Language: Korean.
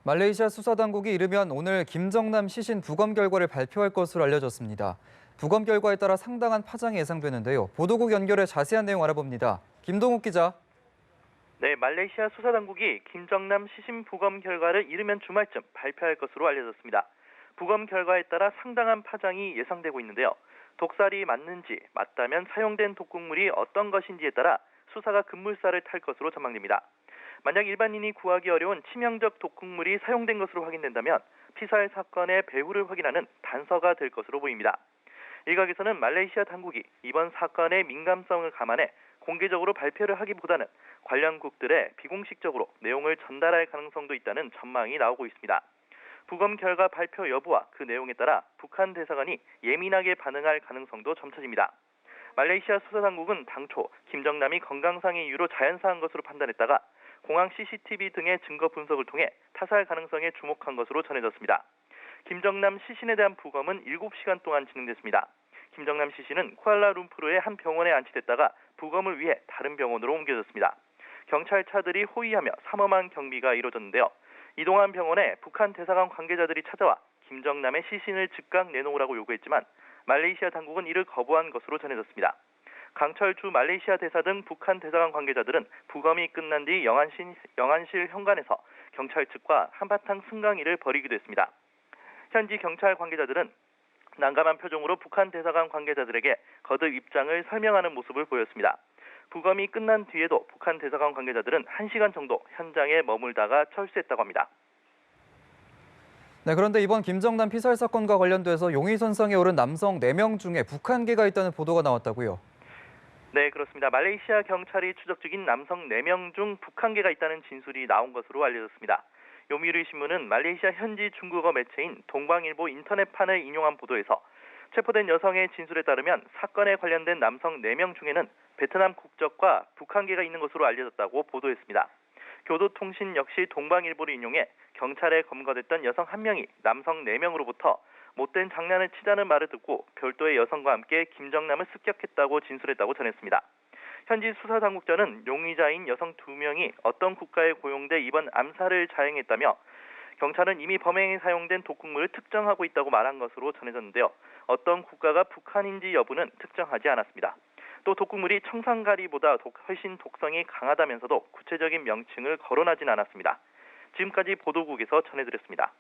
말레이시아 수사당국이 이르면 오늘 김정남 시신 부검 결과를 발표할 것으로 알려졌습니다. 부검 결과에 따라 상당한 파장이 예상되는데요. 보도국 연결해 자세한 내용 알아봅니다. 김동욱 기자. 네, 말레이시아 수사당국이 김정남 시신 부검 결과를 이르면 주말쯤 발표할 것으로 알려졌습니다. 부검 결과에 따라 상당한 파장이 예상되고 있는데요. 독살이 맞는지, 맞다면 사용된 독극물이 어떤 것인지에 따라 수사가 급물살을 탈 것으로 전망됩니다. 만약 일반인이 구하기 어려운 치명적 독극물이 사용된 것으로 확인된다면 피살 사건의 배후를 확인하는 단서가 될 것으로 보입니다. 일각에서는 말레이시아 당국이 이번 사건의 민감성을 감안해 공개적으로 발표를 하기보다는 관련국들에 비공식적으로 내용을 전달할 가능성도 있다는 전망이 나오고 있습니다. 부검 결과 발표 여부와 그 내용에 따라 북한 대사관이 예민하게 반응할 가능성도 점쳐집니다. 말레이시아 수사당국은 당초 김정남이 건강상의 이유로 자연사한 것으로 판단했다가 공항 CCTV 등의 증거 분석을 통해 타살 가능성에 주목한 것으로 전해졌습니다. 김정남 시신에 대한 부검은 7시간 동안 진행됐습니다. 김정남 시신은 쿠알라룸푸르의 한 병원에 안치됐다가 부검을 위해 다른 병원으로 옮겨졌습니다. 경찰차들이 호위하며 삼엄한 경비가 이루어졌는데요. 이동한 병원에 북한 대사관 관계자들이 찾아와 김정남의 시신을 즉각 내놓으라고 요구했지만 말레이시아 당국은 이를 거부한 것으로 전해졌습니다. 강철주 말레이시아 대사 등 북한 대사관 관계자들은 부검이 끝난 뒤 영안실 현관에서 경찰 측과 한바탕 승강의를 벌이기도 했습니다. 현지 경찰 관계자들은 난감한 표정으로 북한 대사관 관계자들에게 거듭 입장을 설명하는 모습을 보였습니다. 부검이 끝난 뒤에도 북한 대사관 관계자들은 1시간 정도 현장에 머물다가 철수했다고 합니다. 네, 그런데 이번 김정남 피살 사건과 관련돼서 용의선상에 오른 남성 4명 중에 북한계가 있다는 보도가 나왔다고요. 네, 그렇습니다. 말레이시아 경찰이 추적 중인 남성 4명 중 북한계가 있다는 진술이 나온 것으로 알려졌습니다. 요미우리 신문은 말레이시아 현지 중국어 매체인 동방일보 인터넷판을 인용한 보도에서 체포된 여성의 진술에 따르면 사건에 관련된 남성 4명 중에는 베트남 국적과 북한계가 있는 것으로 알려졌다고 보도했습니다. 교도통신 역시 동방일보를 인용해 경찰에 검거됐던 여성 1명이 남성 4명으로부터 못된 장난을 치자는 말을 듣고 별도의 여성과 함께 김정남을 습격했다고 진술했다고 전했습니다. 현지 수사당국자는 용의자인 여성 2명이 어떤 국가에 고용돼 이번 암살을 자행했다며 경찰은 이미 범행에 사용된 독극물을 특정하고 있다고 말한 것으로 전해졌는데요. 어떤 국가가 북한인지 여부는 특정하지 않았습니다. 또 독극물이 청산가리보다 훨씬 독성이 강하다면서도 구체적인 명칭을 거론하진 않았습니다. 지금까지 보도국에서 전해드렸습니다.